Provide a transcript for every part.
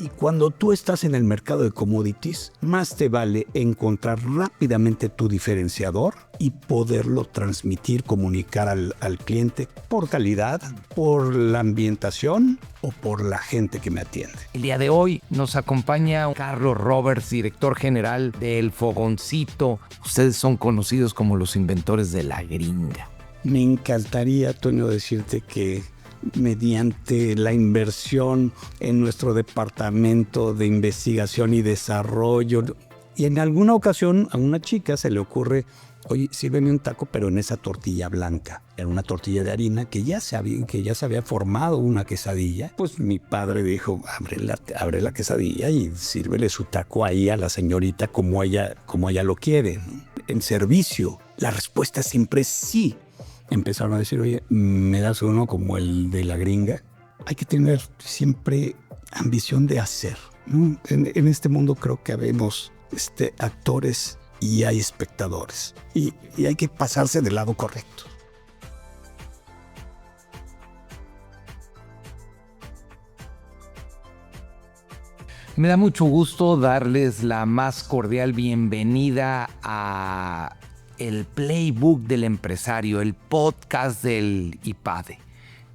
Y cuando tú estás en el mercado de commodities, más te vale encontrar rápidamente tu diferenciador y poderlo transmitir, comunicar al cliente por calidad, por la ambientación o por la gente que me atiende. El día de hoy nos acompaña Carlos Roberts, director general de El Fogoncito. Ustedes son conocidos como los inventores de la gringa. Me encantaría, Toño, decirte que mediante la inversión en nuestro departamento de investigación y desarrollo, y en alguna ocasión a una chica se le ocurre, oye, sírveme un taco, pero en esa tortilla blanca. Era una tortilla de harina que ya se había formado una quesadilla. Pues mi padre dijo, abre la quesadilla y sírvele su taco ahí a la señorita como ella lo quiere, ¿no? En servicio, la respuesta siempre es sí. Empezaron a decir, oye, ¿me das uno como el de la gringa? Hay que tener siempre ambición de hacer, ¿no? En este mundo creo que habemos actores y hay espectadores. Y hay que pasarse del lado correcto. Me da mucho gusto darles la más cordial bienvenida a el Playbook del Empresario, el podcast del IPADE.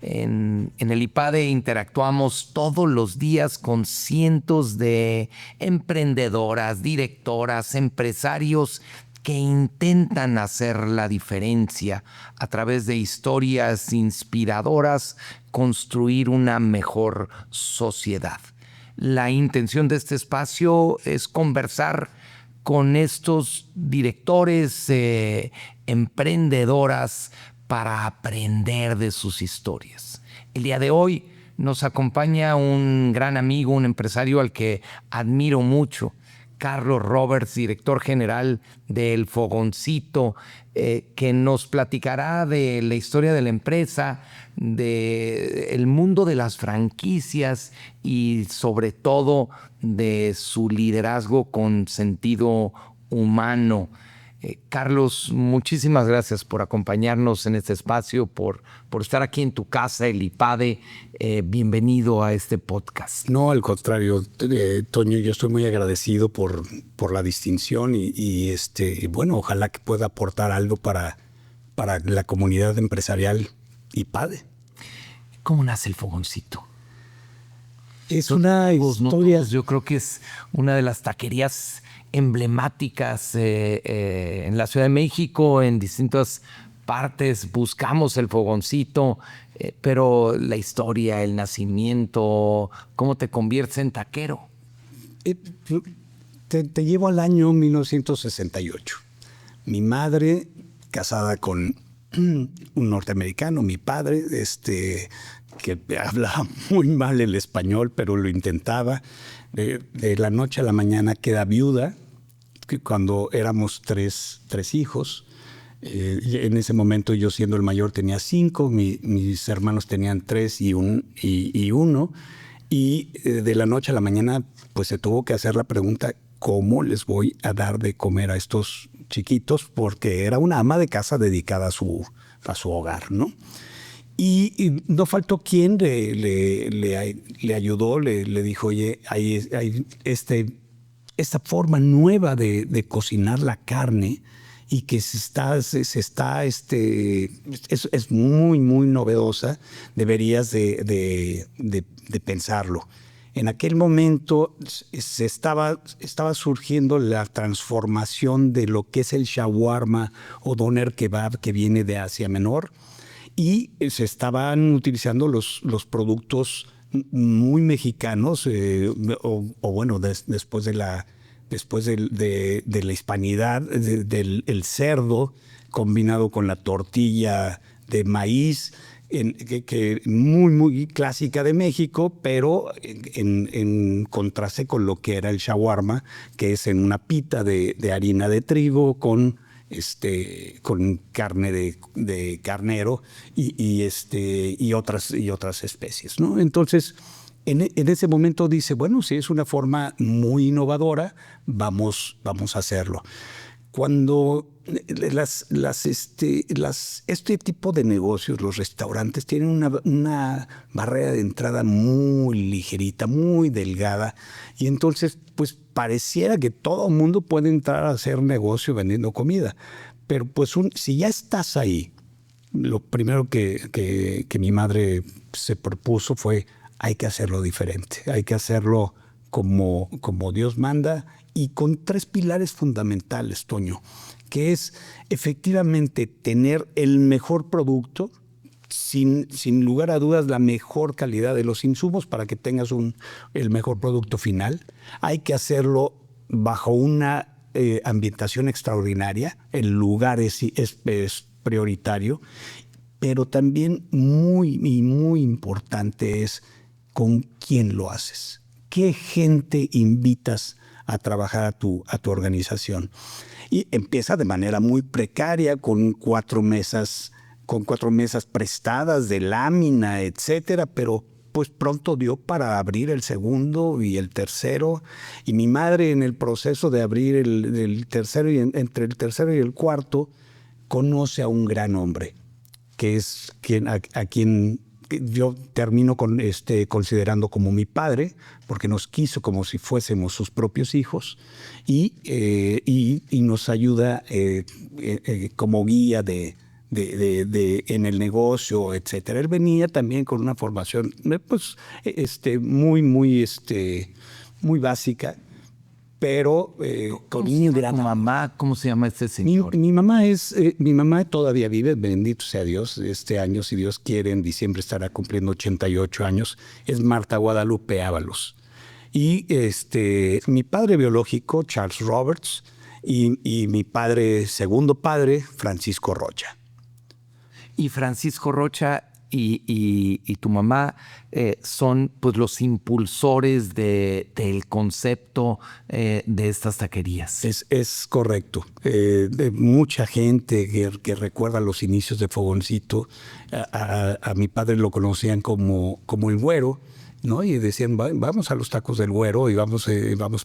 En el IPADE interactuamos todos los días con cientos de emprendedoras, directoras, empresarios que intentan hacer la diferencia a través de historias inspiradoras, construir una mejor sociedad. La intención de este espacio es conversar con estos directores, emprendedoras, para aprender de sus historias. El día de hoy nos acompaña un gran amigo, un empresario al que admiro mucho, Carlos Roberts, director general de El Fogoncito, que nos platicará de la historia de la empresa, del mundo de las franquicias y sobre todo de su liderazgo con sentido humano. Carlos, muchísimas gracias por acompañarnos en este espacio, por estar aquí en tu casa, el IPADE. Bienvenido a este podcast. No, al contrario, Toño, yo estoy muy agradecido por la distinción y bueno, ojalá que pueda aportar algo para la comunidad empresarial IPADE. ¿Cómo nace El Fogoncito? Es una historia. Yo creo que es una de las taquerías emblemáticas en la Ciudad de México, en distintas partes buscamos El Fogoncito, pero la historia, el nacimiento, ¿cómo te conviertes en taquero? Te llevo al año 1968. Mi madre, casada con un norteamericano, mi padre, que hablaba muy mal el español, pero lo intentaba. De la noche a la mañana queda viuda, cuando éramos tres hijos. En ese momento, yo siendo el mayor tenía 5, mis hermanos tenían 3 y 1. Y de la noche a la mañana pues se tuvo que hacer la pregunta, ¿cómo les voy a dar de comer a estos chiquitos? Porque era una ama de casa dedicada a su hogar, ¿no? Y no faltó quien le ayudó, le dijo, oye, hay esta forma nueva de cocinar la carne y que es muy, muy novedosa, deberías de pensarlo. En aquel momento estaba surgiendo la transformación de lo que es el shawarma o doner kebab, que viene de Asia Menor, y se estaban utilizando los productos muy mexicanos, después de la hispanidad, del cerdo combinado con la tortilla de maíz, que muy, muy clásica de México, pero en contraste con lo que era el shawarma, que es en una pita de harina de trigo con carne de carnero y otras especies, ¿no? Entonces, en ese momento dice, bueno, si es una forma muy innovadora, vamos a hacerlo. Cuando este tipo de negocios, los restaurantes, tienen una barrera de entrada muy ligerita, muy delgada, y entonces pues pareciera que todo el mundo puede entrar a hacer negocio vendiendo comida. Pero pues si ya estás ahí, lo primero que mi madre se propuso fue: hay que hacerlo diferente, hay que hacerlo como Dios manda, y con 3 pilares fundamentales, Toño, que es efectivamente tener el mejor producto, sin lugar a dudas la mejor calidad de los insumos para que tengas el mejor producto final. Hay que hacerlo bajo una ambientación extraordinaria, el lugar es prioritario, pero también muy importante es con quién lo haces, qué gente invitas a trabajar a tu organización. Y empieza de manera muy precaria, con 4 mesas prestadas de lámina, etcétera, pero pues pronto dio para abrir el segundo y el tercero. Y mi madre, en el proceso de abrir el tercero, y entre el tercero y el cuarto, conoce a un gran hombre, que es a quien yo termino considerando como mi padre, porque nos quiso como si fuésemos sus propios hijos, y nos ayuda como guía en el negocio, etcétera. Él venía también con una formación pues, muy básica, pero con un gran... mamá, ¿cómo se llama este señor? Mi mamá todavía vive, bendito sea Dios. Este año, si Dios quiere, en diciembre estará cumpliendo 88 años. Es Marta Guadalupe Ábalos. Y mi padre biológico, Charles Roberts, y mi segundo padre, Francisco Rocha. Y Francisco Rocha y tu mamá son pues los impulsores del concepto de estas taquerías. Es correcto. De mucha gente que recuerda los inicios de Fogoncito, a mi padre lo conocían como el Güero, ¿no? Y decían: vamos a los tacos del Güero y vamos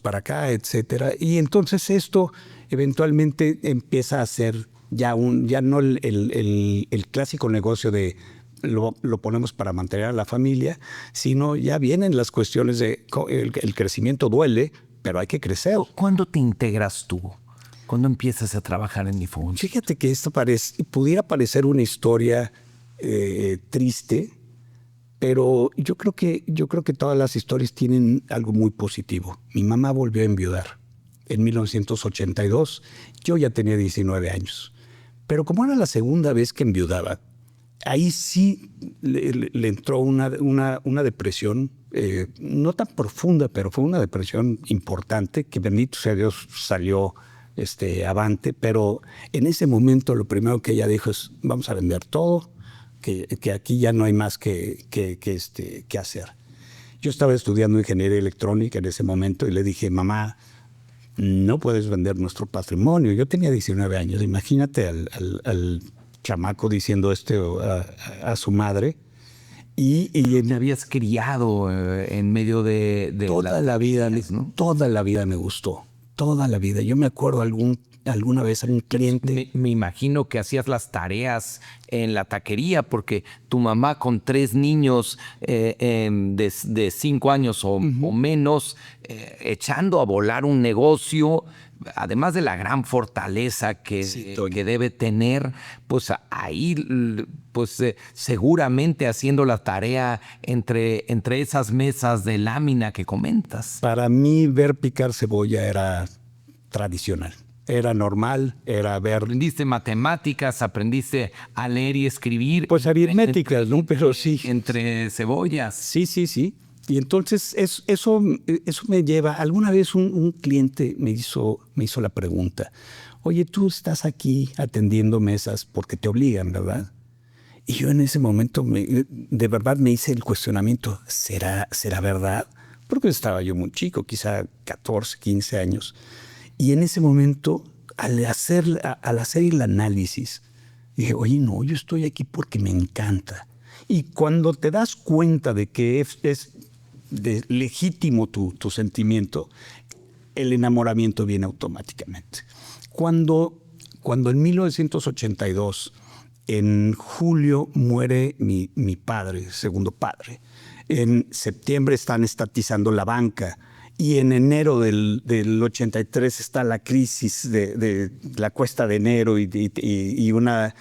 para acá, etcétera. Y entonces esto eventualmente empieza a ser ya no el clásico negocio de lo ponemos para mantener a la familia, sino ya vienen las cuestiones de el crecimiento duele, pero hay que crecer. ¿Cuándo te integras tú? ¿Cuándo empiezas a trabajar en Fogoncito? Fíjate que esto pudiera parecer una historia triste, pero yo creo que todas las historias tienen algo muy positivo. Mi mamá volvió a enviudar en 1982. Yo ya tenía 19 años. Pero como era la segunda vez que enviudaba, ahí sí le entró una depresión, no tan profunda, pero fue una depresión importante, que bendito sea Dios salió avante. Pero en ese momento lo primero que ella dijo es: vamos a vender todo, que aquí ya no hay más que hacer. Yo estaba estudiando ingeniería electrónica en ese momento y le dije: mamá, no puedes vender nuestro patrimonio. Yo tenía 19 años. Imagínate al chamaco diciendo esto a su madre. Y te habías criado en medio de toda la vida, ¿no? Toda la vida me gustó. Toda la vida. Yo me acuerdo alguna vez a un cliente. Me imagino que hacías las tareas en la taquería, porque tu mamá con 3 niños de 5 años o menos, echando a volar un negocio, además de la gran fortaleza que debe tener, pues ahí pues seguramente haciendo la tarea entre esas mesas de lámina que comentas. Para mí ver picar cebolla era tradicional. Era normal, era ver... Aprendiste matemáticas, aprendiste a leer y escribir. Pues aritméticas, ¿no? Pero sí. Entre cebollas. Sí. Y entonces eso me lleva... Alguna vez un cliente me hizo la pregunta: oye, tú estás aquí atendiendo mesas porque te obligan, ¿verdad? Y yo en ese momento de verdad me hice el cuestionamiento: ¿será verdad? Porque estaba yo muy chico, quizá 14, 15 años. Y en ese momento, al hacer el análisis, dije: oye, no, yo estoy aquí porque me encanta. Y cuando te das cuenta de que es legítimo tu sentimiento, el enamoramiento viene automáticamente. Cuando en 1982, en julio, muere mi padre, segundo padre. En septiembre están estatizando la banca. Y en enero del 83 está la crisis de la cuesta de enero y una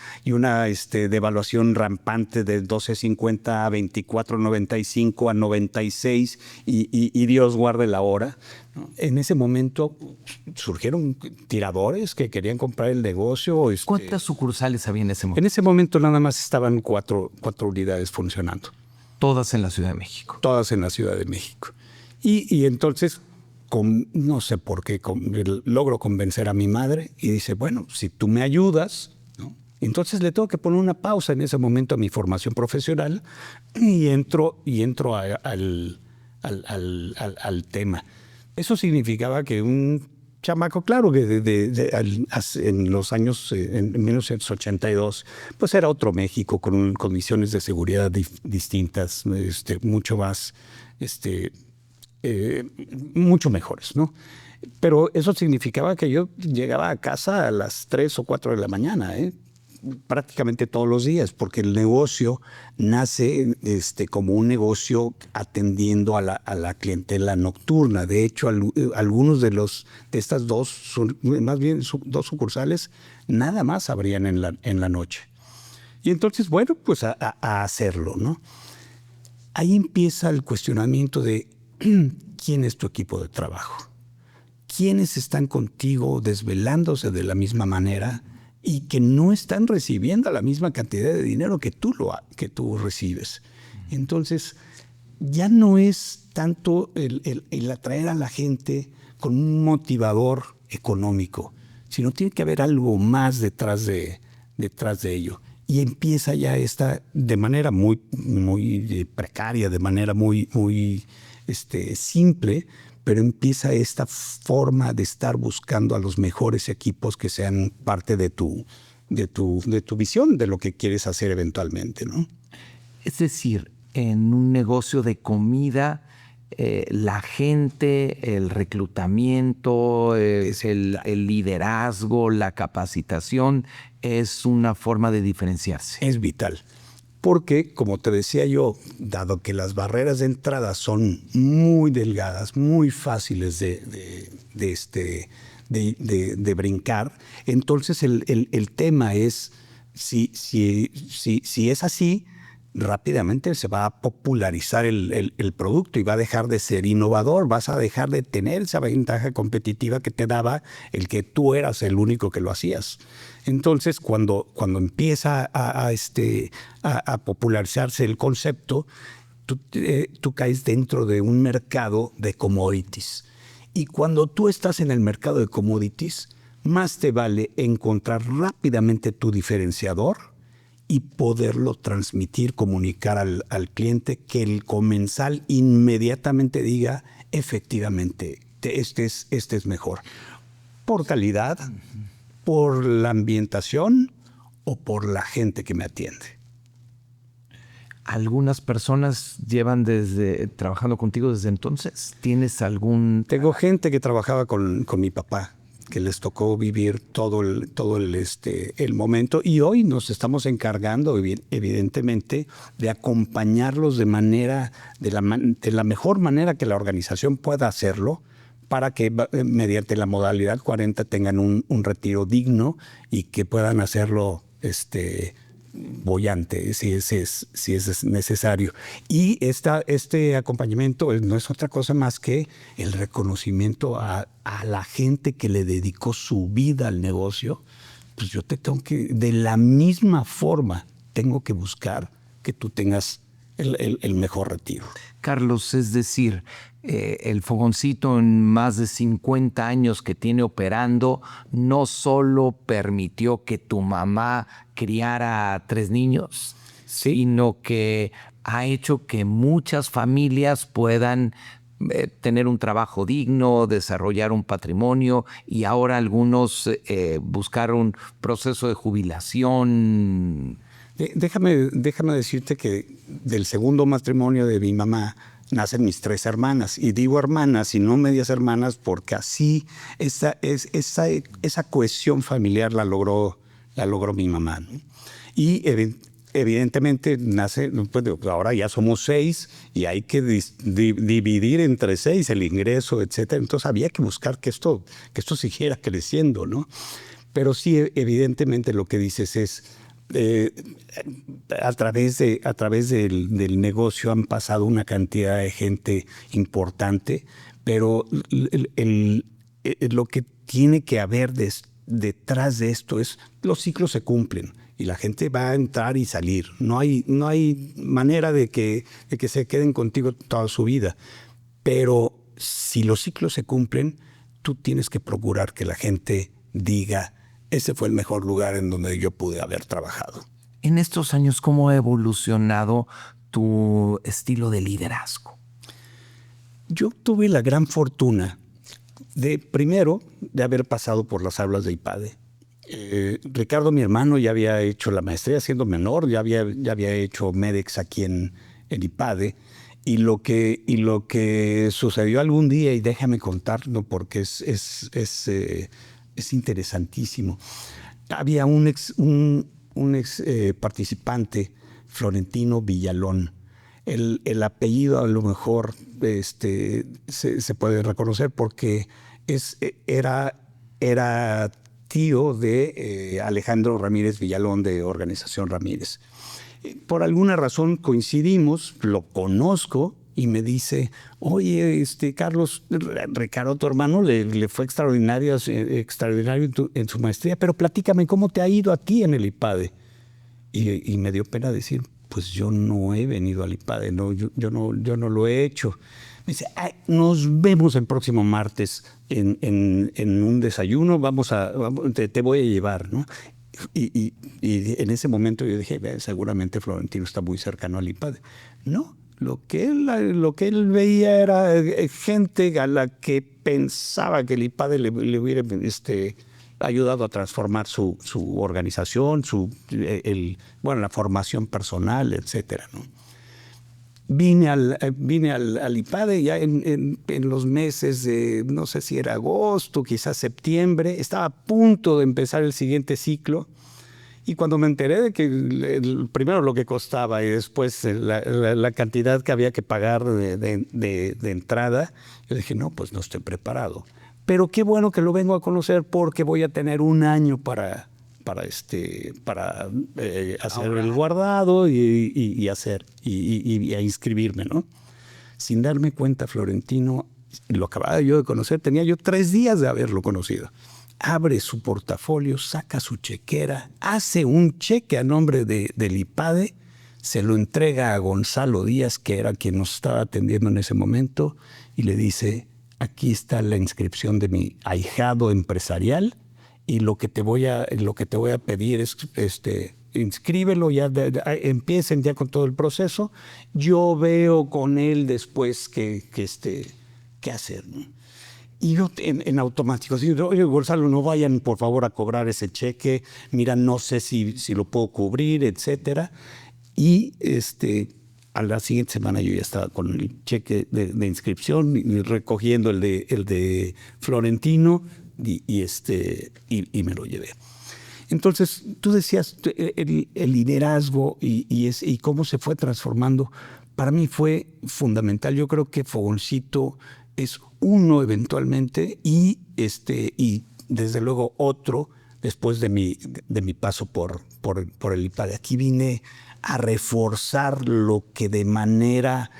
devaluación rampante de 12.50 a 24.95 a 96 y Dios guarde la hora. En ese momento surgieron tiradores que querían comprar el negocio. ¿Cuántas sucursales había en ese momento? En ese momento nada más estaban cuatro unidades funcionando. Todas en la Ciudad de México. Todas en la Ciudad de México. Y entonces, no sé por qué, logro convencer a mi madre y dice, bueno, si tú me ayudas, ¿no? Entonces le tengo que poner una pausa en ese momento a mi formación profesional y entro al tema. Eso significaba que un chamaco, claro, que en los años, en 1982, pues era otro México con condiciones de seguridad distintas, mucho más... mucho mejores, ¿no? Pero eso significaba que yo llegaba a casa a las 3 o 4 de la mañana, prácticamente todos los días, porque el negocio nace como un negocio atendiendo a la clientela nocturna. De hecho, algunos de estas dos, más bien dos sucursales, nada más abrían en la noche. Y entonces, bueno, pues a hacerlo, ¿no? Ahí empieza el cuestionamiento de ¿quién es tu equipo de trabajo? ¿Quiénes están contigo desvelándose de la misma manera y que no están recibiendo la misma cantidad de dinero que tú recibes? Entonces, ya no es tanto el atraer a la gente con un motivador económico, sino tiene que haber algo más detrás de ello. Y empieza ya de manera muy, muy precaria, de manera muy, muy simple, pero empieza esta forma de estar buscando a los mejores equipos que sean parte de tu visión, de lo que quieres hacer eventualmente, ¿no? Es decir, en un negocio de comida, la gente, el reclutamiento, el liderazgo, la capacitación es una forma de diferenciarse. Es vital. Porque, como te decía yo, dado que las barreras de entrada son muy delgadas, muy fáciles de brincar, entonces el tema es, si es así, rápidamente se va a popularizar el producto y va a dejar de ser innovador, vas a dejar de tener esa ventaja competitiva que te daba el que tú eras el único que lo hacías. Entonces, cuando empieza a popularizarse el concepto, tú caes dentro de un mercado de commodities. Y cuando tú estás en el mercado de commodities, más te vale encontrar rápidamente tu diferenciador y poderlo transmitir, comunicar al cliente, que el comensal inmediatamente diga, efectivamente, este es mejor. Por calidad, por la ambientación o por la gente que me atiende. ¿Algunas personas llevan trabajando contigo desde entonces? ¿Tienes algún...? Tengo gente que trabajaba con mi papá, que les tocó vivir todo el momento, y hoy nos estamos encargando evidentemente de acompañarlos de la mejor manera que la organización pueda hacerlo, para que mediante la modalidad 40 tengan un retiro digno y que puedan hacerlo boyante si es necesario. Y este acompañamiento no es otra cosa más que el reconocimiento a la gente que le dedicó su vida al negocio. Pues yo de la misma forma, tengo que buscar que tú tengas el mejor retiro. Carlos, es decir, el Fogoncito en más de 50 años que tiene operando no solo permitió que tu mamá criara a 3 niños, ¿sí?, sino que ha hecho que muchas familias puedan tener un trabajo digno, desarrollar un patrimonio, y ahora algunos buscar un proceso de jubilación. Déjame decirte que del segundo matrimonio de mi mamá nacen mis 3 hermanas. Y digo hermanas y no medias hermanas porque así esa cohesión familiar la logró mi mamá, ¿no? Y evidentemente nace, pues, ahora ya somos 6 y hay que dividir entre 6 el ingreso, etcétera. Entonces había que buscar que esto siguiera creciendo, ¿no? Pero sí, evidentemente lo que dices es, a través del negocio han pasado una cantidad de gente importante, pero lo que tiene que haber detrás de esto es los ciclos se cumplen y la gente va a entrar y salir. No hay manera de que se queden contigo toda su vida. Pero si los ciclos se cumplen, tú tienes que procurar que la gente diga, ese fue el mejor lugar en donde yo pude haber trabajado. En estos años, ¿cómo ha evolucionado tu estilo de liderazgo? Yo tuve la gran fortuna primero, de haber pasado por las aulas de IPADE. Ricardo, mi hermano, ya había hecho la maestría siendo menor, ya había hecho MEDEX aquí en IPADE. Y lo que sucedió algún día, y déjame contarlo porque es interesantísimo. Había un ex participante, Florentino Villalón. El apellido a lo mejor se puede reconocer porque era tío de Alejandro Ramírez Villalón de Organización Ramírez. Por alguna razón coincidimos, lo conozco y me dice, oye, Carlos, Ricardo, tu hermano, le fue extraordinario en su maestría, pero platícame cómo te ha ido aquí en el IPADE. Y me dio pena decir, pues yo no he venido al IPADE, no, yo no lo he hecho. Me dice, nos vemos el próximo martes en un desayuno, te voy a llevar, ¿no? Y en ese momento yo dije, seguramente Florentino está muy cercano al IPADE. No, lo que él veía era gente a la que pensaba que el IPADE le hubiera ayudado a transformar su organización, la formación personal, etcétera, ¿no? Vine al IPADE ya en los meses de, no sé si era agosto, quizás septiembre. Estaba a punto de empezar el siguiente ciclo. Y cuando me enteré de que primero lo que costaba y después la cantidad que había que pagar de entrada, yo dije, no, pues no estoy preparado. Pero qué bueno que lo vengo a conocer porque voy a tener un año para hacer el guardado y a inscribirme, ¿no? Sin darme cuenta, Florentino, lo acababa yo de conocer, tenía yo 3 días de haberlo conocido. Abre su portafolio, saca su chequera, hace un cheque a nombre del IPADE, se lo entrega a Gonzalo Díaz, que era quien nos estaba atendiendo en ese momento, y le dice, aquí está la inscripción de mi ahijado empresarial, y lo que te voy a pedir es inscríbelo, empiecen ya con todo el proceso. Yo veo con él después qué hacer, ¿no? Y yo en automático digo, oye, Gonzalo, no vayan por favor a cobrar ese cheque, mira, no sé si lo puedo cubrir, etcétera. Y a la siguiente semana yo ya estaba con el cheque de inscripción y recogiendo el de Florentino, y me lo llevé. Entonces, tú decías el liderazgo y cómo se fue transformando. Para mí fue fundamental. Yo creo que Fogoncito es uno eventualmente y desde luego otro después de mi paso por el IPADE. Aquí vine a reforzar lo que de manera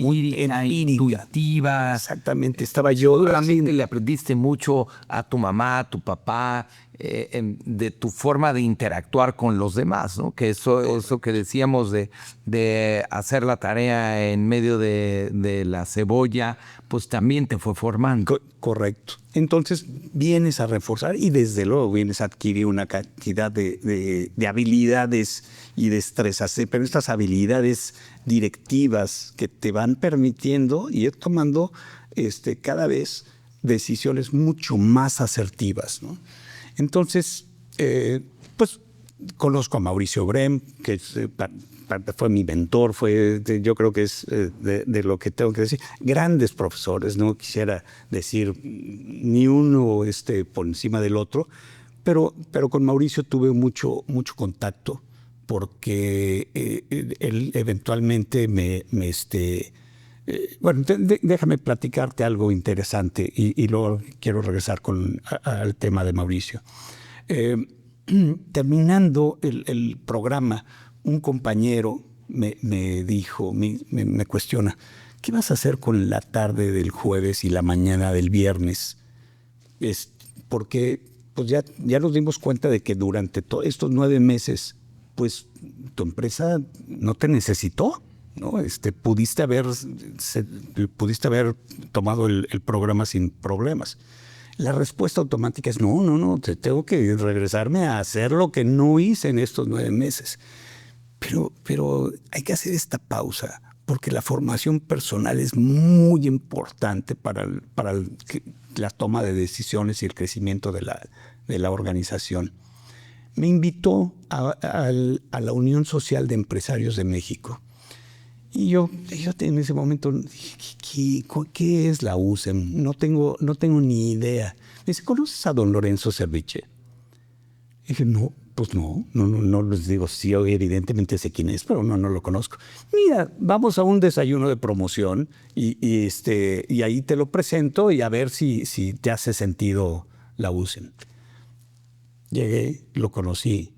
muy empírica, intuitiva. Exactamente, estaba yo. Seguramente le aprendiste mucho a tu mamá, a tu papá, de tu forma de interactuar con los demás, ¿no? Que eso que decíamos de hacer la tarea en medio de la cebolla, pues también te fue formando. Correcto. Entonces vienes a reforzar y desde luego vienes a adquirir una cantidad de habilidades y destrezas, pero estas habilidades directivas que te van permitiendo ir tomando cada vez decisiones mucho más asertivas, ¿no? Entonces, pues conozco a Mauricio Brem, que fue mi mentor, yo creo que es de lo que tengo que decir. Grandes profesores, no quisiera decir ni uno por encima del otro, pero con Mauricio tuve mucho contacto, porque él eventualmente bueno, déjame platicarte algo interesante y luego quiero regresar al tema de Mauricio. Terminando el programa, un compañero me dijo, me cuestiona, ¿qué vas a hacer con la tarde del jueves y la mañana del viernes? Porque pues ya nos dimos cuenta de que durante estos 9 meses, pues tu empresa no te necesitó, ¿no? Pudiste haber tomado el programa sin problemas. La respuesta automática es no, tengo que regresarme a hacer lo que no hice en estos 9 meses. Pero hay que hacer esta pausa, porque la formación personal es muy importante para la toma de decisiones y el crecimiento de la organización. Me invitó a la Unión Social de Empresarios de México. Y yo en ese momento dije, ¿qué es la USEM? No tengo ni idea. Me dice, ¿conoces a don Lorenzo Cerviche? Y dije, no, pues no les digo, sí, evidentemente sé quién es, pero no lo conozco. Mira, vamos a un desayuno de promoción y ahí te lo presento y a ver si te hace sentido la USEM. Llegué, lo conocí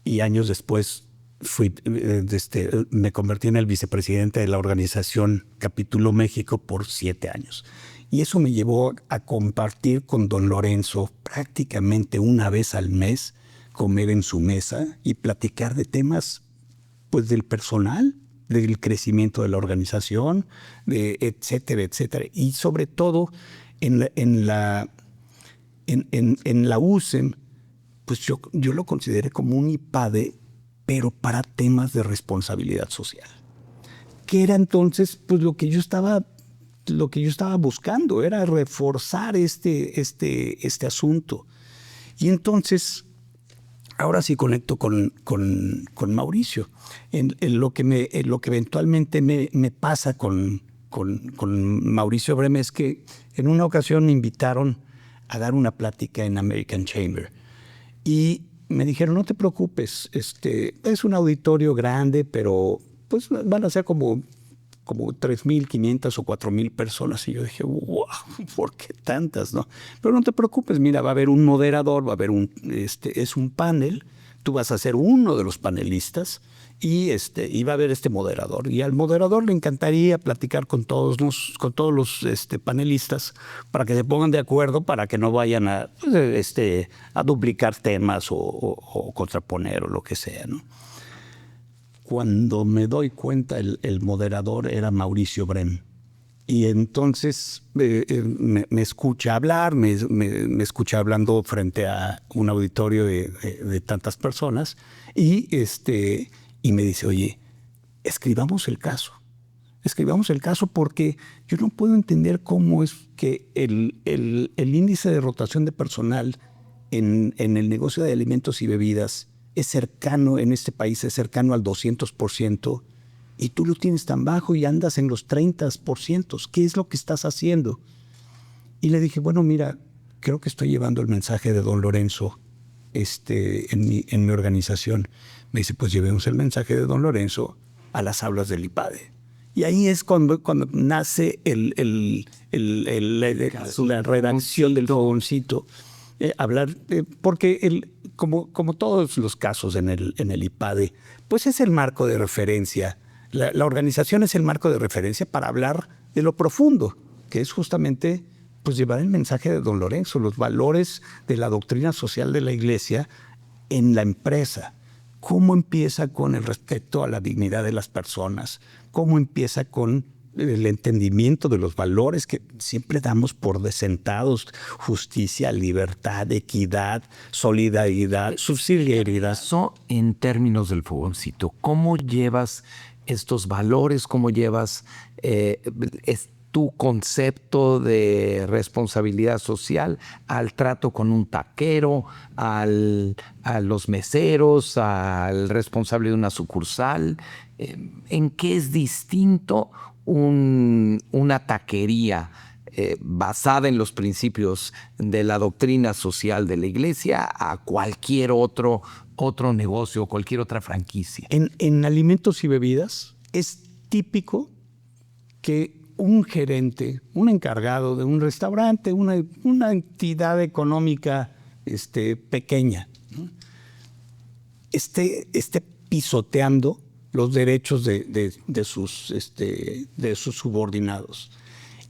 y años después me convertí en el vicepresidente de la organización Capítulo México por 7 años. Y eso me llevó a compartir con don Lorenzo prácticamente una vez al mes, comer en su mesa y platicar de temas pues del personal, del crecimiento de la organización, etcétera, etcétera. Y sobre todo en la USEM, pues yo lo consideré como un IPADE, pero para temas de responsabilidad social. Que era entonces pues lo que yo estaba buscando, era reforzar este asunto. Y entonces, ahora sí conecto con Mauricio. En lo que eventualmente me pasa con Mauricio Brem es que en una ocasión me invitaron a dar una plática en American Chamber. Y me dijeron, no te preocupes, es un auditorio grande, pero pues van a ser como 3,500 o 4,000 personas. Y yo dije, wow, ¿por qué tantas, no? Pero no te preocupes, mira, va a haber un moderador, va a haber es un panel, tú vas a ser uno de los panelistas y va a haber este moderador. Y al moderador le encantaría platicar con todos los panelistas para que se pongan de acuerdo, para que no vayan a duplicar temas o contraponer o lo que sea, ¿no? Cuando me doy cuenta, el moderador era Mauricio Brem. Y entonces me escucha hablar, me escucha hablando frente a un auditorio de tantas personas y me dice, oye, escribamos el caso porque yo no puedo entender cómo es que el índice de rotación de personal en el negocio de alimentos y bebidas es cercano, en este país es cercano al 200%, y tú lo tienes tan bajo y andas en los 30%. ¿Qué es lo que estás haciendo? Y le dije, bueno, mira, creo que estoy llevando el mensaje de don Lorenzo en mi organización. Me dice, pues llevemos el mensaje de don Lorenzo a las aulas del IPADE. Y ahí es cuando nace la redacción del fogoncito. Hablar, porque como todos los casos en el IPADE, pues es el marco de referencia. La organización es el marco de referencia para hablar de lo profundo, que es justamente pues llevar el mensaje de don Lorenzo, los valores de la doctrina social de la Iglesia en la empresa. ¿Cómo empieza con el respeto a la dignidad de las personas? ¿Cómo empieza con el entendimiento de los valores que siempre damos por desentados? Justicia, libertad, equidad, solidaridad, subsidiariedad. Eso en términos del fogoncito, ¿cómo llevas estos valores? ¿Cómo llevas tu concepto de responsabilidad social al trato con un taquero, a los meseros, al responsable de una sucursal? ¿En qué es distinto una taquería basada en los principios de la doctrina social de la iglesia a cualquier otro negocio, cualquier otra franquicia? En alimentos y bebidas es típico que un gerente, un encargado de un restaurante, una entidad económica pequeña, ¿no?, esté pisoteando los derechos de sus subordinados.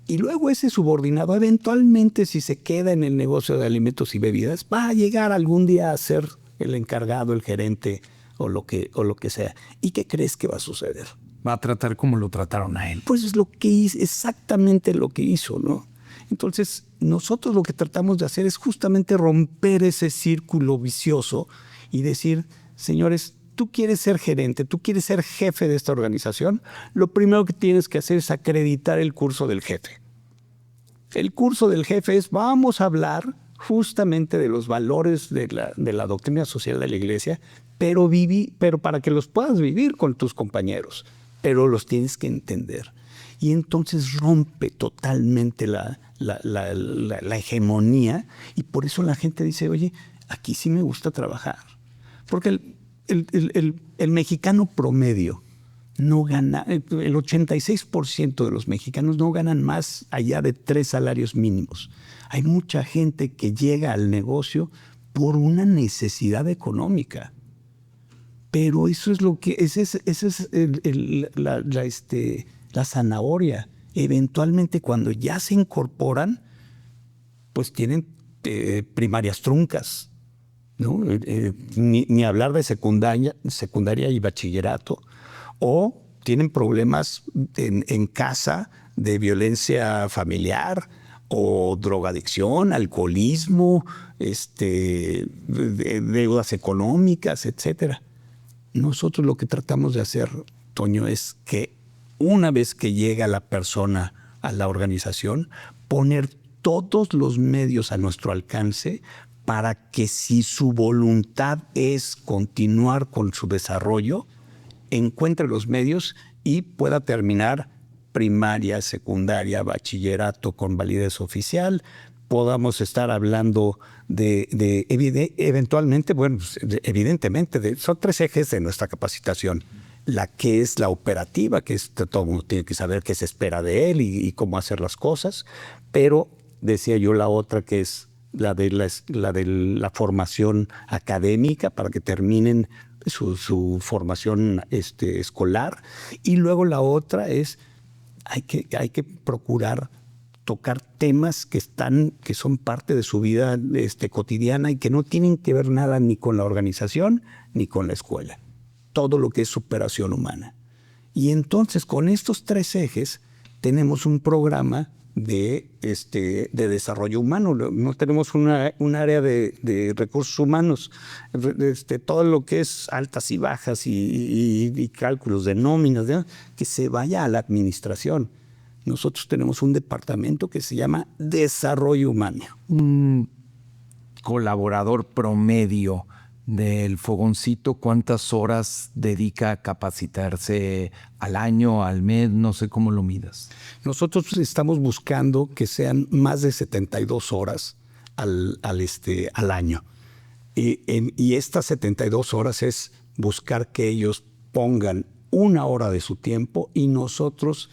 Y luego ese subordinado, eventualmente, si se queda en el negocio de alimentos y bebidas, va a llegar algún día a ser el encargado, el gerente o lo que sea. ¿Y qué crees que va a suceder? Va a tratar como lo trataron a él. Pues es lo que hizo, exactamente lo que hizo, ¿no? Entonces, nosotros lo que tratamos de hacer es justamente romper ese círculo vicioso y decir, señores, tú quieres ser gerente, tú quieres ser jefe de esta organización, lo primero que tienes que hacer es acreditar el curso del jefe. El curso del jefe es, vamos a hablar justamente de los valores de la doctrina social de la iglesia, pero para que los puedas vivir con tus compañeros, pero los tienes que entender. Y entonces rompe totalmente la hegemonía, y por eso la gente dice, oye, aquí sí me gusta trabajar. Porque el mexicano promedio no gana, el 86% de los mexicanos no ganan más allá de 3 salarios mínimos. Hay mucha gente que llega al negocio por una necesidad económica. Pero eso es lo que, esa es la zanahoria. Eventualmente, cuando ya se incorporan, pues tienen primarias truncas, ¿no? Ni hablar de secundaria y bachillerato, o tienen problemas en casa de violencia familiar o drogadicción, alcoholismo, deudas económicas, etcétera. Nosotros lo que tratamos de hacer, Toño, es que una vez que llega la persona a la organización, poner todos los medios a nuestro alcance para que, si su voluntad es continuar con su desarrollo, encuentre los medios y pueda terminar primaria, secundaria, bachillerato con validez oficial. Podamos estar hablando eventualmente, bueno, evidentemente, son 3 ejes de nuestra capacitación. La que es la operativa, que todo el mundo tiene que saber qué se espera de él y cómo hacer las cosas, pero decía yo la otra, que es la de la formación académica para que terminen su formación escolar, y luego la otra es hay que procurar tocar temas que son parte de su vida cotidiana y que no tienen que ver nada ni con la organización ni con la escuela. Todo lo que es superación humana. Y entonces, con estos 3 ejes tenemos un programa de desarrollo humano. No tenemos un área de recursos humanos. Todo lo que es altas y bajas y cálculos de nóminas, que se vaya a la administración. Nosotros tenemos un departamento que se llama Desarrollo Humano. Un colaborador promedio del Fogoncito, ¿cuántas horas dedica a capacitarse al año, al mes? No sé cómo lo midas. Nosotros estamos buscando que sean más de 72 horas al año. Y estas 72 horas es buscar que ellos pongan 1 hora de su tiempo y nosotros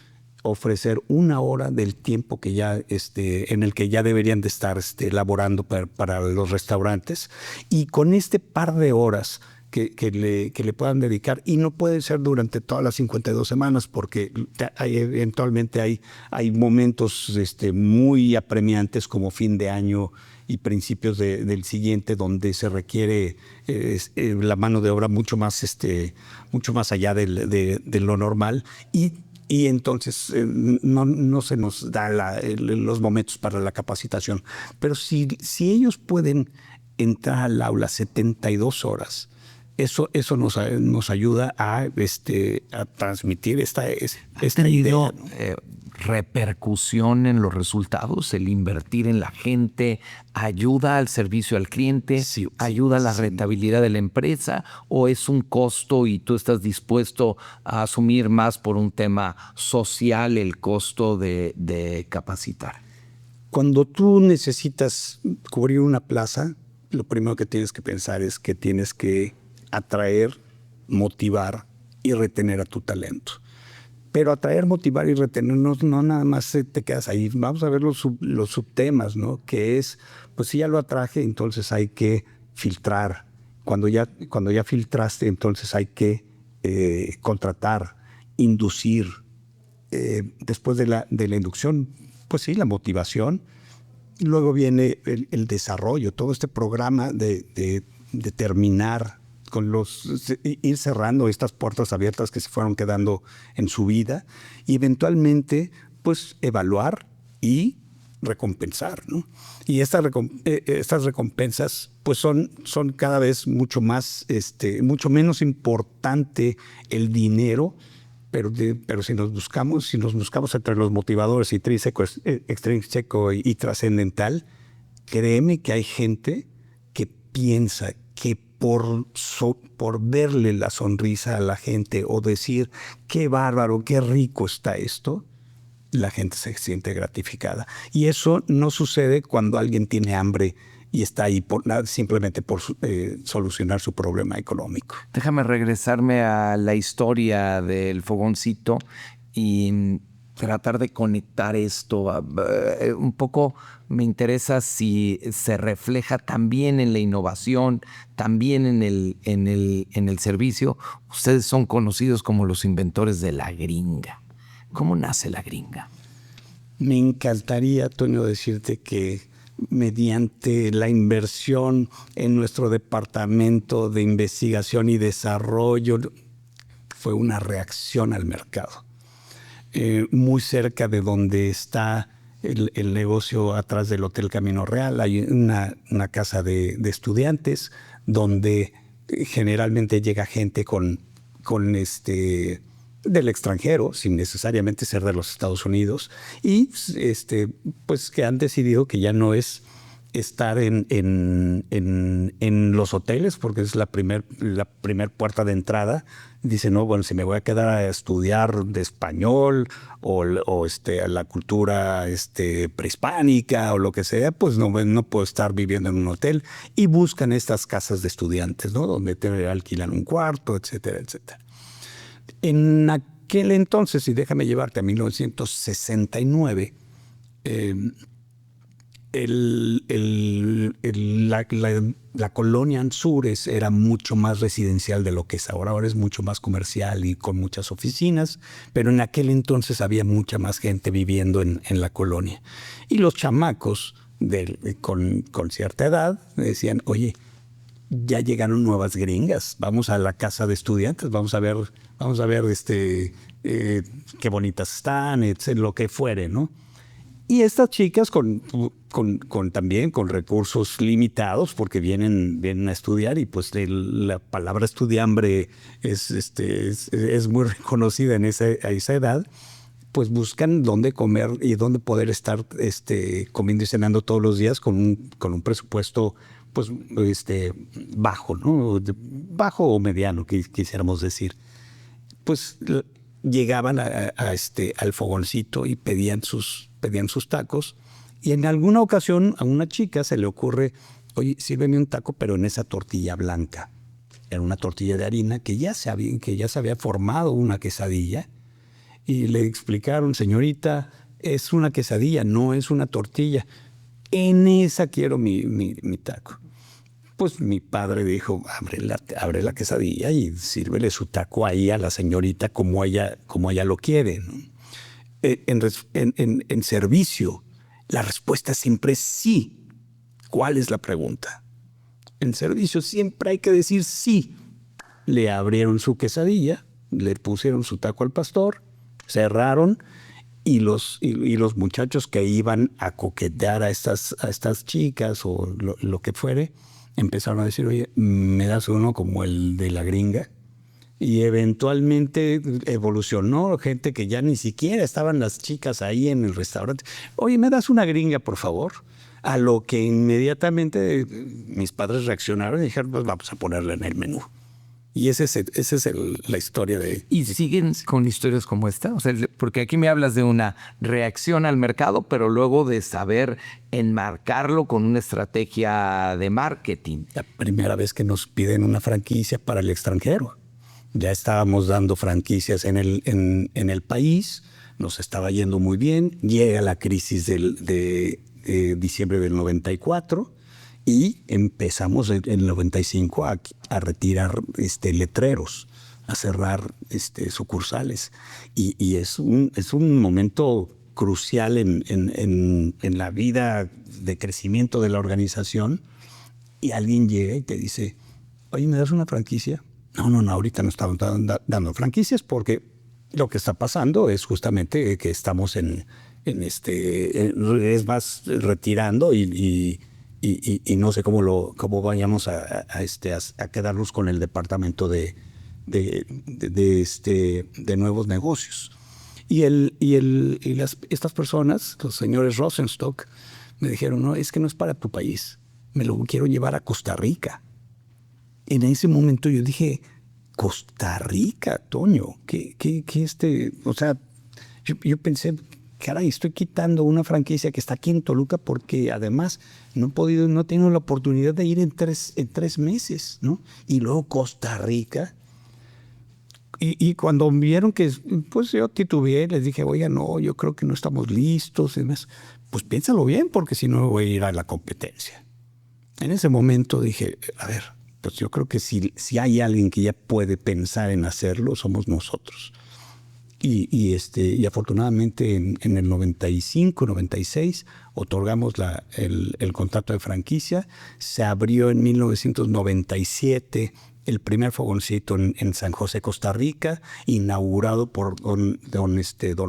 ofrecer 1 hora del tiempo que ya en el que ya deberían de estar laborando para los restaurantes, y con este par de horas que le puedan dedicar, y no puede ser durante todas las 52 semanas porque eventualmente hay momentos muy apremiantes como fin de año y principios del siguiente, donde se requiere la mano de obra mucho más allá de lo normal, y entonces no se nos da los momentos para la capacitación. Pero si ellos pueden entrar al aula 72 horas, eso nos ayuda a transmitir esta idea, ¿no? repercusión en los resultados? ¿El invertir en la gente ayuda al servicio al cliente? Sí, ¿Ayuda a la sí. rentabilidad de la empresa? ¿O es un costo y tú estás dispuesto a asumir más por un tema social el costo de capacitar? Cuando tú necesitas cubrir una plaza, lo primero que tienes que pensar es que tienes que atraer, motivar y retener a tu talento. Pero atraer, motivar y retener no nada más te quedas ahí. Vamos a ver los subtemas, ¿no? Que es, pues si ya lo atraje, entonces hay que filtrar. Cuando ya filtraste, entonces hay que contratar, inducir. Después de la inducción, pues sí, la motivación. Luego viene el desarrollo, todo este programa de terminar con ir cerrando estas puertas abiertas que se fueron quedando en su vida y eventualmente pues evaluar y recompensar, ¿no? Y estas recompensas pues son cada vez mucho menos importante el dinero, pero si nos buscamos entre los motivadores extrínseco y trascendental, créeme que hay gente que piensa que por verle la sonrisa a la gente o decir qué bárbaro, qué rico está esto, la gente se siente gratificada. Y eso no sucede cuando alguien tiene hambre y está ahí simplemente por solucionar su problema económico. Déjame regresarme a la historia del fogoncito y tratar de conectar esto. Un poco me interesa si se refleja también en la innovación, también en el servicio. Ustedes son conocidos como los inventores de la gringa. ¿Cómo nace la gringa? Me encantaría, Toño, decirte que mediante la inversión en nuestro departamento de investigación y desarrollo fue una reacción al mercado. Muy cerca de donde está el negocio, atrás del Hotel Camino Real, hay una casa de estudiantes donde generalmente llega gente del extranjero, sin necesariamente ser de los Estados Unidos, y pues que han decidido que ya no es estar en los hoteles, porque es la primer puerta de entrada. Dice, no, bueno, si me voy a quedar a estudiar de español o la cultura prehispánica o lo que sea, pues no puedo estar viviendo en un hotel. Y buscan estas casas de estudiantes, ¿no? Donde te alquilan un cuarto, etcétera, etcétera. En aquel entonces, y déjame llevarte a 1969, la colonia Anzures era mucho más residencial de lo que es ahora. Ahora es mucho más comercial y con muchas oficinas, pero en aquel entonces había mucha más gente viviendo en la colonia. Y los chamacos con cierta edad decían, oye, ya llegaron nuevas gringas, vamos a la casa de estudiantes, vamos a ver qué bonitas están, lo que fuere, ¿no? Y estas chicas también con recursos limitados, porque vienen a estudiar, y pues la palabra estudiambre es muy reconocida a esa edad, pues buscan dónde comer y dónde poder estar comiendo y cenando todos los días con un presupuesto pues bajo, ¿no? Bajo o mediano, quisiéramos decir. Pues llegaban al fogoncito y pedían sus tacos, y en alguna ocasión a una chica se le ocurre, oye, sírveme un taco, pero en esa tortilla blanca. Era una tortilla de harina que ya se había formado una quesadilla, y le explicaron, señorita, es una quesadilla, no es una tortilla. En esa quiero mi taco. Pues mi padre dijo, abre la quesadilla y sírvele su taco ahí a la señorita como ella lo quiere, ¿no? En servicio, la respuesta siempre es sí. ¿Cuál es la pregunta? En servicio siempre hay que decir sí. Le abrieron su quesadilla, le pusieron su taco al pastor, cerraron, y los muchachos que iban a coquetear a estas chicas o lo que fuere, empezaron a decir, oye, ¿me das uno como el de la gringa? Y eventualmente evolucionó, gente que ya ni siquiera estaban las chicas ahí en el restaurante. Oye, ¿me das una gringa, por favor? A lo que inmediatamente mis padres reaccionaron y dijeron, pues vamos a ponerla en el menú. Y esa es la historia de... ¿Y siguen con historias como esta? O sea, porque aquí me hablas de una reacción al mercado, pero luego de saber enmarcarlo con una estrategia de marketing. La primera vez que nos piden una franquicia para el extranjero. Ya estábamos dando franquicias en el país, nos estaba yendo muy bien. Llega la crisis de diciembre del 94 y empezamos en el 95 a retirar letreros, a cerrar sucursales. Y es un momento crucial en la vida de crecimiento de la organización. Y alguien llega y te dice, oye, ¿me das una franquicia? No, ahorita no estamos dando franquicias porque lo que está pasando es justamente que estamos es más retirando y no sé cómo vayamos a quedarnos con el departamento de nuevos negocios. Estas personas, los señores Rosenstock, me dijeron, no, es que no es para tu país, me lo quiero llevar a Costa Rica. En ese momento yo dije, Costa Rica, Toño, o sea, yo pensé, caray, estoy quitando una franquicia que está aquí en Toluca porque además no he tenido la oportunidad de ir en tres meses, ¿no? Y luego Costa Rica. Y cuando vieron que, pues yo titubeé, les dije, oiga, no, yo creo que no estamos listos. Y demás. Pues piénsalo bien porque si no voy a ir a la competencia. En ese momento dije, a ver, pues yo creo que si hay alguien que ya puede pensar en hacerlo, somos nosotros. Y afortunadamente en el 95, 96 otorgamos el contrato de franquicia. Se abrió en 1997 el primer fogoncito en San José, Costa Rica, inaugurado por don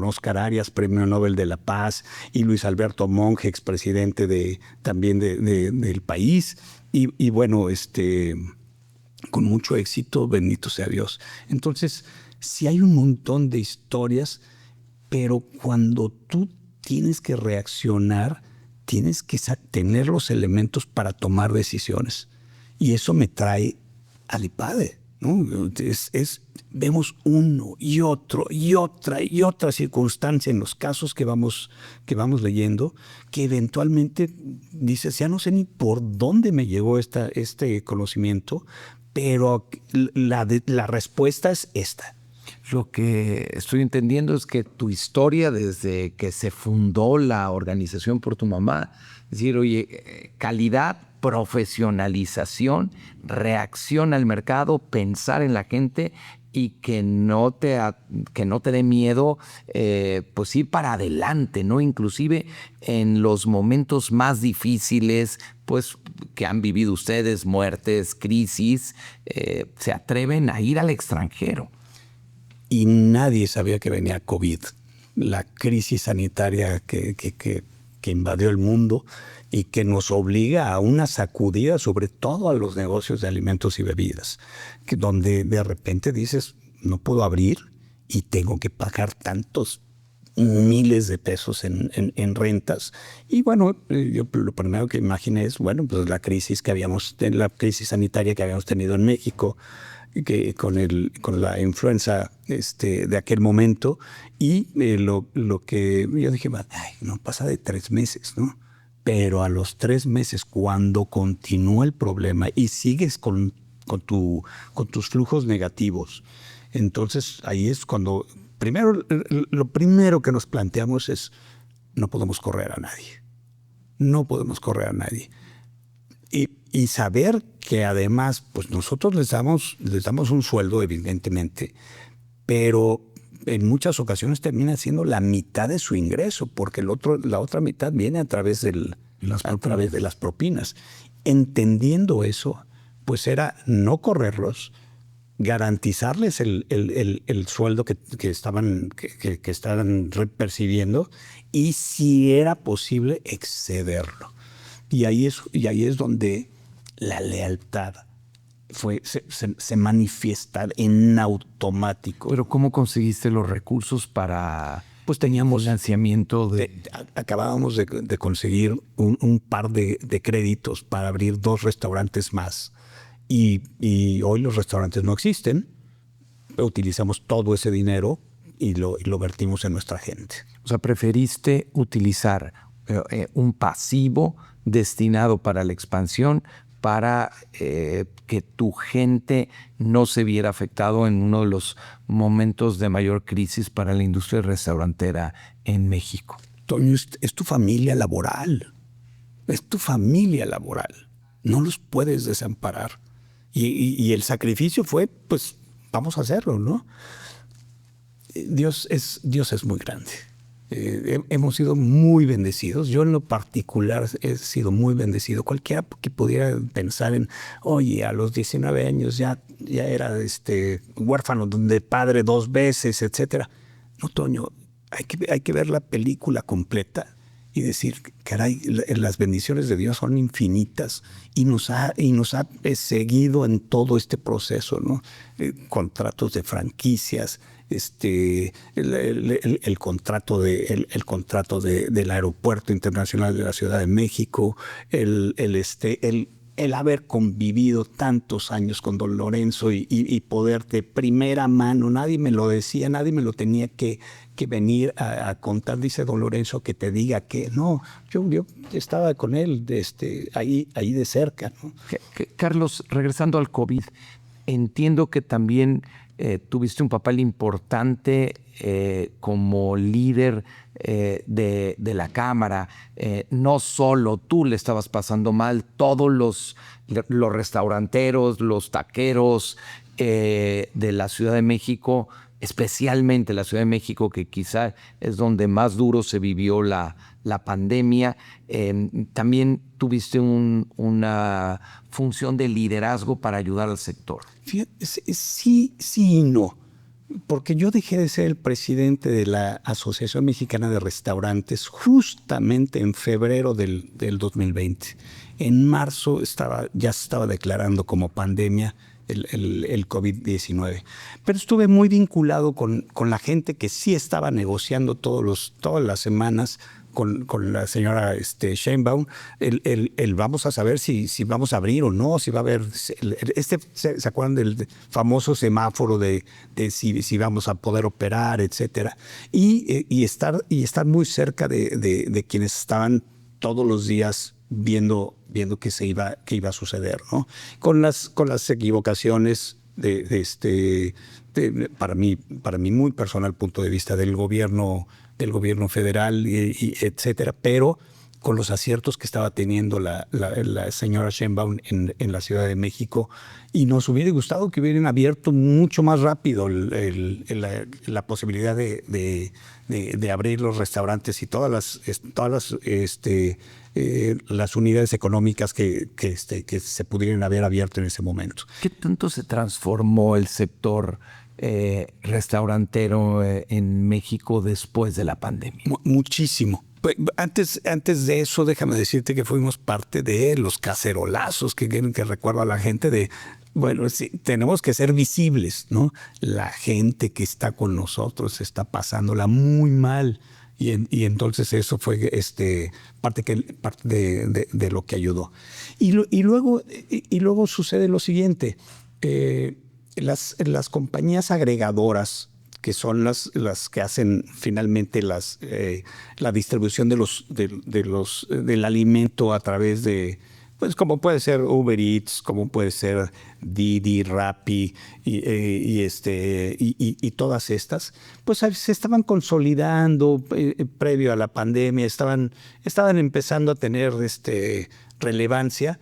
Oscar Arias, Premio Nobel de la Paz, y Luis Alberto Monge, expresidente también del país. Y bueno, con mucho éxito, bendito sea Dios. Entonces, sí hay un montón de historias, pero cuando tú tienes que reaccionar, tienes que tener los elementos para tomar decisiones. Y eso me trae al IPADE, ¿no? Vemos uno y otro y otra circunstancia en los casos que vamos leyendo, que eventualmente dices, ya no sé ni por dónde me llegó este conocimiento, pero la respuesta es esta. Lo que estoy entendiendo es que tu historia desde que se fundó la organización por tu mamá, es decir, oye, calidad, profesionalización, reacción al mercado, pensar en la gente y que no te dé miedo pues ir para adelante, ¿no? Inclusive en los momentos más difíciles, pues que han vivido ustedes, muertes, crisis, se atreven a ir al extranjero. Y nadie sabía que venía COVID, la crisis sanitaria que invadió el mundo y que nos obliga a una sacudida sobre todo a los negocios de alimentos y bebidas, donde de repente dices, no puedo abrir y tengo que pagar tantos miles de pesos en rentas. Y bueno, yo lo primero que imaginé es, bueno, pues la crisis sanitaria que habíamos tenido en México, que con la influenza de aquel momento, y lo que yo dije, ay, no pasa de 3 meses, ¿no? Pero a los 3 meses, cuando continúa el problema y sigues con tus flujos negativos, entonces ahí es cuando lo primero que nos planteamos es, no podemos correr a nadie. No podemos correr a nadie. Y saber que además, pues nosotros les damos un sueldo, evidentemente, pero en muchas ocasiones termina siendo la mitad de su ingreso, porque la otra mitad viene a través de las propinas. Entendiendo eso, pues era no correrlos, garantizarles el sueldo que estaban percibiendo y, si era posible, excederlo. Y ahí es donde la lealtad se manifiesta en automático. Pero ¿cómo conseguiste los recursos para Pues teníamos financiamiento acabábamos de conseguir un par de créditos para abrir 2 restaurantes más. Y hoy los restaurantes no existen. Utilizamos todo ese dinero y lo vertimos en nuestra gente. O sea, preferiste utilizar un pasivo destinado para la expansión para que tu gente no se viera afectado en uno de los momentos de mayor crisis para la industria restaurantera en México. Toño, es tu familia laboral. Es tu familia laboral. No los puedes desamparar. Y el sacrificio fue, pues, vamos a hacerlo, ¿no? Dios es muy grande. Hemos sido muy bendecidos. Yo en lo particular he sido muy bendecido. Cualquiera que pudiera pensar en, oye, a los 19 años ya era huérfano de padre 2 veces, etcétera. No, Toño, hay que ver la película completa y decir, caray, las bendiciones de Dios son infinitas y nos ha seguido en todo este proceso, ¿no? Contratos de franquicias, el contrato del Aeropuerto Internacional de la Ciudad de México, el haber convivido tantos años con don Lorenzo y poder de primera mano, nadie me lo decía, nadie me lo tenía que venir a contar, dice don Lorenzo, que te diga que no, yo estaba con él ahí de cerca, ¿no? Carlos, regresando al COVID, entiendo que también tuviste un papel importante como líder de la Cámara. No solo tú le estabas pasando mal, todos los restauranteros, los taqueros de la Ciudad de México, especialmente la Ciudad de México, que quizá es donde más duro se vivió la pandemia. También tuviste una función de liderazgo para ayudar al sector. Sí y no. Porque yo dejé de ser el presidente de la Asociación Mexicana de Restaurantes justamente en febrero del 2020. En marzo ya se estaba declarando como pandemia el COVID-19. Pero estuve muy vinculado con la gente que sí estaba negociando todas las semanas con la señora Sheinbaum, vamos a saber si vamos a abrir o no, si va a haber... ¿Se acuerdan del famoso semáforo de si vamos a poder operar, etcétera? Y estar muy cerca de quienes estaban todos los días viendo qué iba a suceder, ¿no? Con las equivocaciones para mí muy personal punto de vista del gobierno federal, y etcétera, pero con los aciertos que estaba teniendo la señora Sheinbaum en la Ciudad de México, y nos hubiera gustado que hubieran abierto mucho más rápido la posibilidad de abrir los restaurantes y todas las unidades económicas que se pudieran haber abierto en ese momento. ¿Qué tanto se transformó el sector restaurantero en México después de la pandemia? Muchísimo. Antes de eso, déjame decirte que fuimos parte de los cacerolazos que recuerdo a la gente de, bueno, sí, tenemos que ser visibles, ¿no? La gente que está con nosotros está pasándola muy mal. Y entonces eso fue parte de lo que ayudó. Y luego sucede lo siguiente. Las compañías agregadoras, que son las que hacen finalmente la distribución del alimento a través de, pues como puede ser Uber Eats, como puede ser Didi, Rappi y todas estas, pues se estaban consolidando previo a la pandemia, estaban empezando a tener relevancia,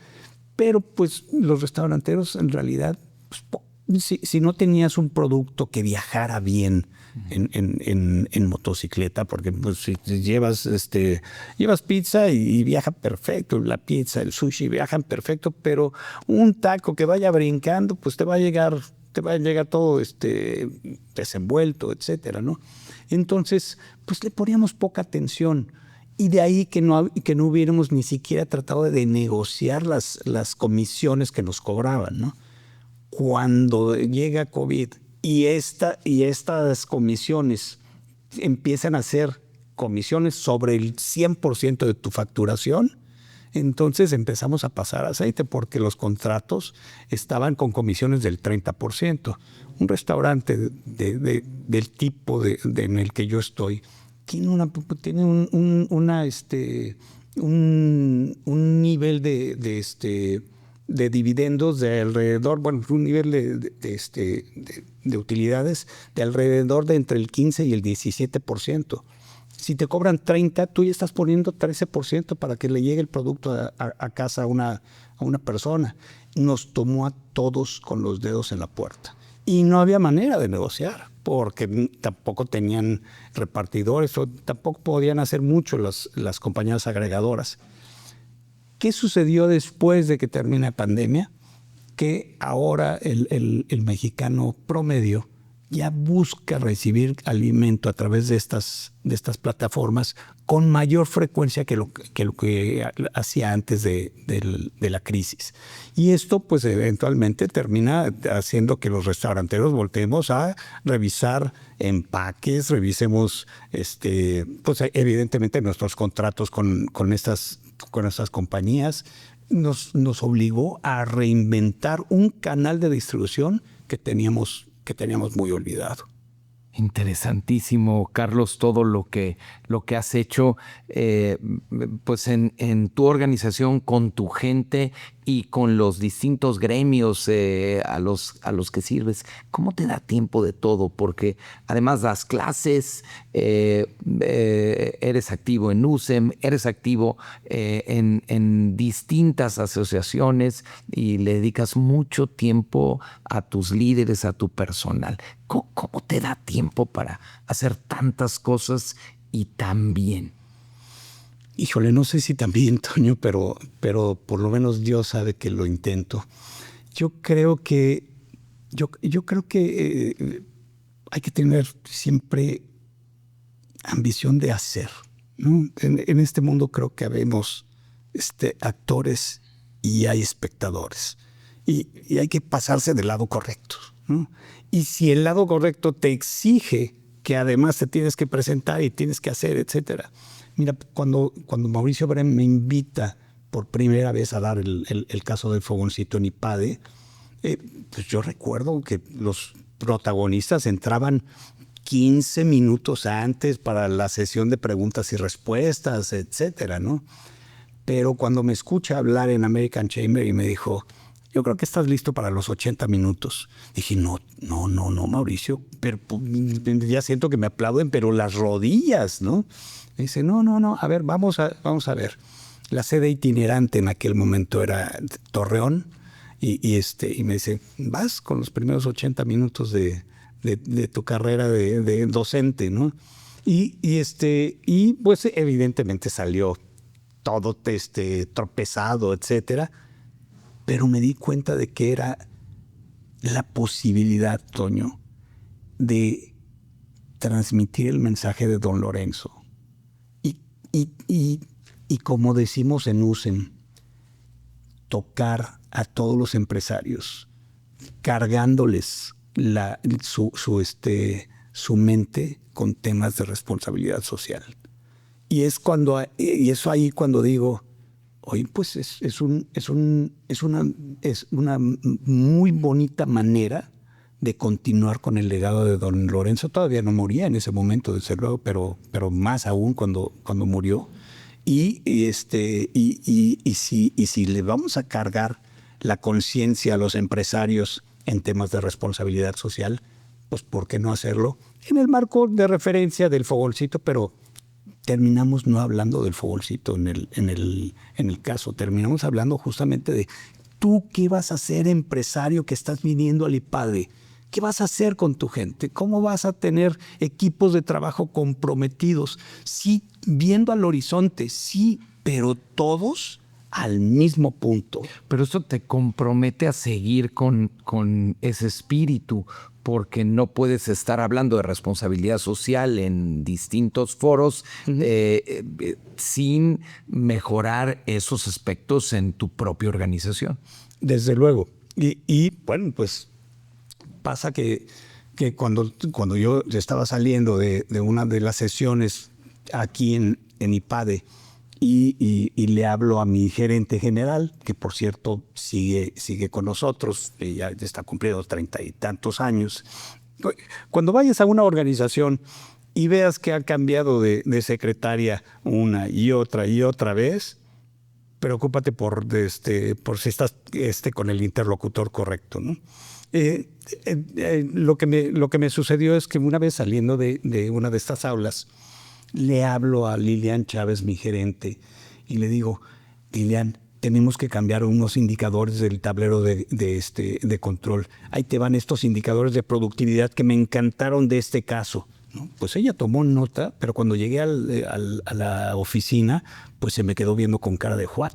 pero pues los restauranteros en realidad, pues, si no tenías un producto que viajara bien en motocicleta, porque pues, si llevas pizza y viaja perfecto, la pizza, el sushi viajan perfecto, pero un taco que vaya brincando, pues te va a llegar todo desenvuelto, etcétera, ¿no? Entonces, pues le poníamos poca atención. Y de ahí que no hubiéramos ni siquiera tratado de negociar las comisiones que nos cobraban, ¿no? Cuando llega COVID y estas comisiones empiezan a ser comisiones sobre el 100% de tu facturación, entonces empezamos a pasar aceite porque los contratos estaban con comisiones del 30%. Un restaurante del tipo en el que yo estoy tiene un nivel de dividendos de alrededor, bueno, un nivel de utilidades de alrededor de entre el 15 y el 17%. Si te cobran 30, tú ya estás poniendo 13% para que le llegue el producto a casa a una persona. Nos tomó a todos con los dedos en la puerta. Y no había manera de negociar, porque tampoco tenían repartidores o tampoco podían hacer mucho las compañías agregadoras. ¿Qué sucedió después de que termina la pandemia? Que ahora el mexicano promedio ya busca recibir alimento a través de estas plataformas con mayor frecuencia que lo que hacía antes de la crisis. Y esto pues eventualmente termina haciendo que los restauranteros volteemos a revisar empaques, revisemos pues evidentemente nuestros contratos con estas compañías. Nos obligó a reinventar un canal de distribución que teníamos muy olvidado. Interesantísimo, Carlos, todo lo que has hecho pues en tu organización, con tu gente y con los distintos gremios a los que sirves. ¿Cómo te da tiempo de todo? Porque además das clases, eres activo en USEM, eres activo en distintas asociaciones y le dedicas mucho tiempo a tus líderes, a tu personal. ¿Cómo te da tiempo para hacer tantas cosas y tan bien? Híjole, no sé si también, Toño, pero por lo menos Dios sabe que lo intento. Yo creo que hay que tener siempre ambición de hacer, ¿no? En este mundo creo que habemos actores y hay espectadores. Y hay que pasarse del lado correcto, ¿no? Y si el lado correcto te exige que además te tienes que presentar y tienes que hacer, etcétera. Mira, cuando Mauricio Brem me invita por primera vez a dar el caso del fogoncito en IPADE, pues yo recuerdo que los protagonistas entraban 15 minutos antes para la sesión de preguntas y respuestas, etcétera, ¿no? Pero cuando me escucha hablar en American Chamber y me dijo, yo creo que estás listo para los 80 minutos. Dije, no, Mauricio, pero ya siento que me aplauden, pero las rodillas, ¿no? Me dice, no, a ver, vamos a ver. La sede itinerante en aquel momento era Torreón y me dice, vas con los primeros 80 minutos de tu carrera de docente, ¿no? Y pues evidentemente salió todo tropezado, etcétera. Pero me di cuenta de que era la posibilidad, Toño, de transmitir el mensaje de don Lorenzo. Y como decimos en USEM, tocar a todos los empresarios, cargándoles su mente con temas de responsabilidad social. Y es ahí cuando digo, hoy pues es una muy bonita manera de continuar con el legado de don Lorenzo. Todavía no moría en ese momento, desde luego, pero más aún cuando murió. Y si le vamos a cargar la conciencia a los empresarios en temas de responsabilidad social, pues ¿por qué no hacerlo en el marco de referencia del fogoncito? Pero terminamos no hablando del fogoncito en el caso, terminamos hablando justamente de tú qué vas a hacer, empresario que estás viniendo al IPADE, qué vas a hacer con tu gente, cómo vas a tener equipos de trabajo comprometidos, sí, viendo al horizonte, sí, pero todos al mismo punto. Pero eso te compromete a seguir con ese espíritu, porque no puedes estar hablando de responsabilidad social en distintos foros sin mejorar esos aspectos en tu propia organización. Desde luego. Y bueno, pues pasa que cuando yo estaba saliendo de una de las sesiones aquí en IPADE y le hablo a mi gerente general, que por cierto sigue con nosotros, ya está cumpliendo 30 y tantos años. Cuando vayas a una organización y veas que ha cambiado de secretaria una y otra vez, preocúpate por si estás con el interlocutor correcto, ¿no? Lo que me sucedió es que una vez saliendo de una de estas aulas, le hablo a Lilian Chávez, mi gerente, y le digo, Lilian, tenemos que cambiar unos indicadores del tablero de control. Ahí te van estos indicadores de productividad que me encantaron de este caso, ¿no? Pues ella tomó nota, pero cuando llegué a la oficina, pues se me quedó viendo con cara de what.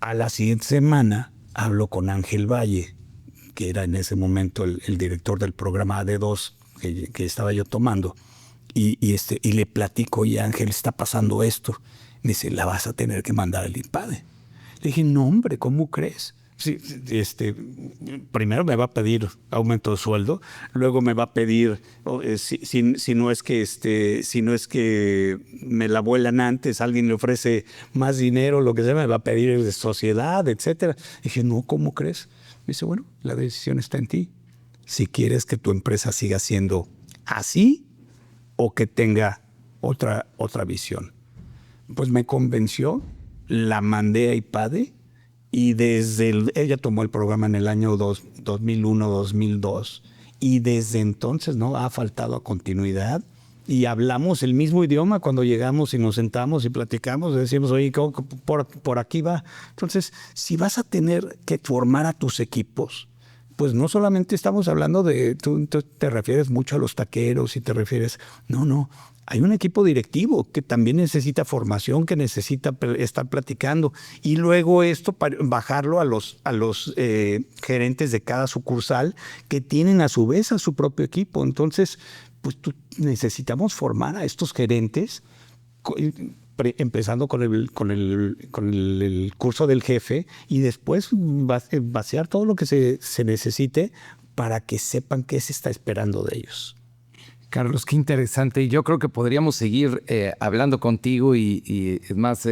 A la siguiente semana hablo con Ángel Valle, que era en ese momento el director del programa AD2 que estaba yo tomando. Y le platico, oye, Ángel, está pasando esto. Me dice, la vas a tener que mandar al IPADE. Le dije, no, hombre, ¿cómo crees? Sí, primero me va a pedir aumento de sueldo, luego me va a pedir, si no es que me la vuelan antes, alguien le ofrece más dinero, lo que sea, me va a pedir de sociedad, etcétera. Dije, no, ¿cómo crees? Me dice, bueno, la decisión está en ti. Si quieres que tu empresa siga siendo así o que tenga otra visión. Pues me convenció, la mandé a IPADE y ella tomó el programa en el año 2001-2002 y desde entonces no ha faltado a continuidad y hablamos el mismo idioma cuando llegamos y nos sentamos y platicamos, decimos, oye, por aquí va. Entonces, si vas a tener que formar a tus equipos, pues no solamente estamos hablando tú te refieres mucho a los taqueros y te refieres, no, hay un equipo directivo que también necesita formación, que necesita estar platicando y luego esto para bajarlo a los gerentes de cada sucursal que tienen a su vez a su propio equipo. Entonces, pues necesitamos formar a estos gerentes empezando con el curso del jefe y después vaciar todo lo que se necesite para que sepan qué se está esperando de ellos. Carlos, qué interesante. Y yo creo que podríamos seguir hablando contigo y es más,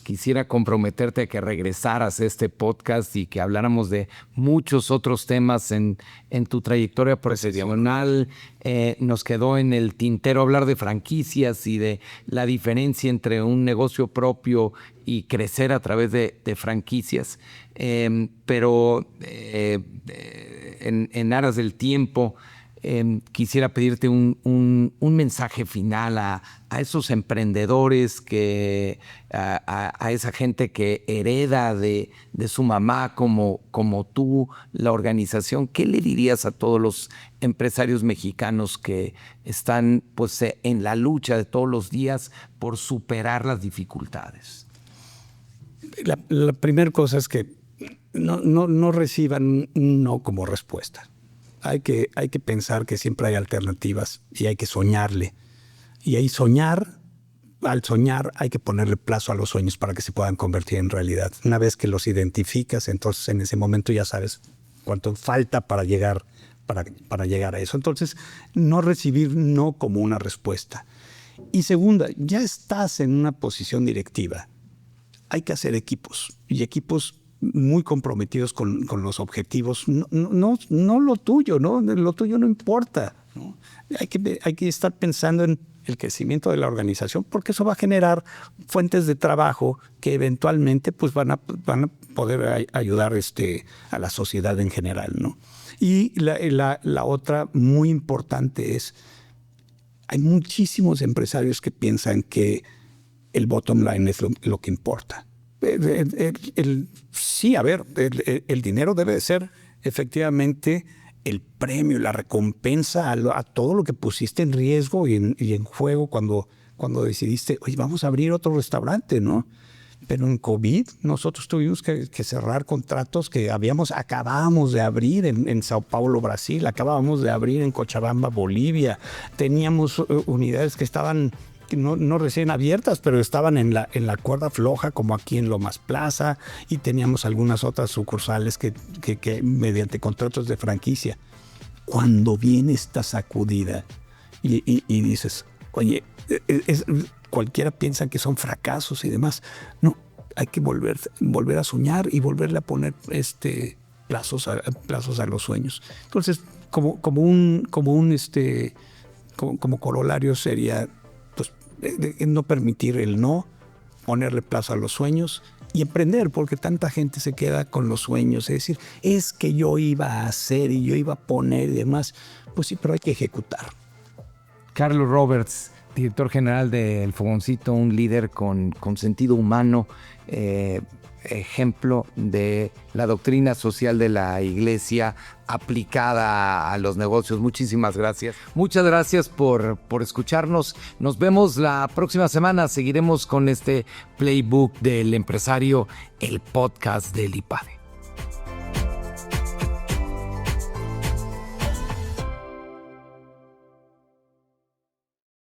quisiera comprometerte a que regresaras a este podcast y que habláramos de muchos otros temas en tu trayectoria profesional. Nos quedó en el tintero hablar de franquicias y de la diferencia entre un negocio propio y crecer a través de franquicias. Pero en aras del tiempo, quisiera pedirte un mensaje final a esos emprendedores, a esa gente que hereda de su mamá como tú la organización. ¿Qué le dirías a todos los empresarios mexicanos que están pues, en la lucha de todos los días por superar las dificultades? La primera cosa es que no reciban un no como respuesta. Hay que pensar que siempre hay alternativas y hay que soñarle. Y ahí al soñar hay que ponerle plazo a los sueños para que se puedan convertir en realidad. Una vez que los identificas, entonces en ese momento ya sabes cuánto falta para llegar a eso. Entonces, no recibir no como una respuesta. Y segunda, ya estás en una posición directiva. Hay que hacer equipos y equipos muy comprometidos con los objetivos, no lo tuyo, ¿no? Lo tuyo no importa, ¿no? Hay que estar pensando en el crecimiento de la organización porque eso va a generar fuentes de trabajo que eventualmente pues, van a poder ayudar a la sociedad en general, ¿no? Y la otra muy importante es, hay muchísimos empresarios que piensan que el bottom line es lo que importa. Sí, a ver, el dinero debe de ser efectivamente el premio, la recompensa a todo lo que pusiste en riesgo y en juego cuando decidiste, oye, vamos a abrir otro restaurante, ¿no? Pero en COVID nosotros tuvimos que cerrar contratos que acabábamos de abrir en Sao Paulo, Brasil, acabábamos de abrir en Cochabamba, Bolivia. Teníamos unidades que estaban no recién abiertas, pero estaban en la cuerda floja, como aquí en Lomas Plaza, y teníamos algunas otras sucursales que mediante contratos de franquicia. Cuando viene esta sacudida y dices, oye, cualquiera piensa que son fracasos y demás. No, hay que volver a soñar y volverle a poner plazos a los sueños. Entonces, como corolario sería, pues, no permitir el no, ponerle plazo a los sueños y emprender, porque tanta gente se queda con los sueños. Es decir, es que yo iba a hacer y yo iba a poner y demás. Pues sí, pero hay que ejecutar. Carlos Roberts, director general de El Fogoncito, un líder con sentido humano, ejemplo de la doctrina social de la Iglesia aplicada a los negocios. Muchísimas gracias. Muchas gracias por escucharnos. Nos vemos la próxima semana. Seguiremos con este playbook del empresario, el podcast del IPADE.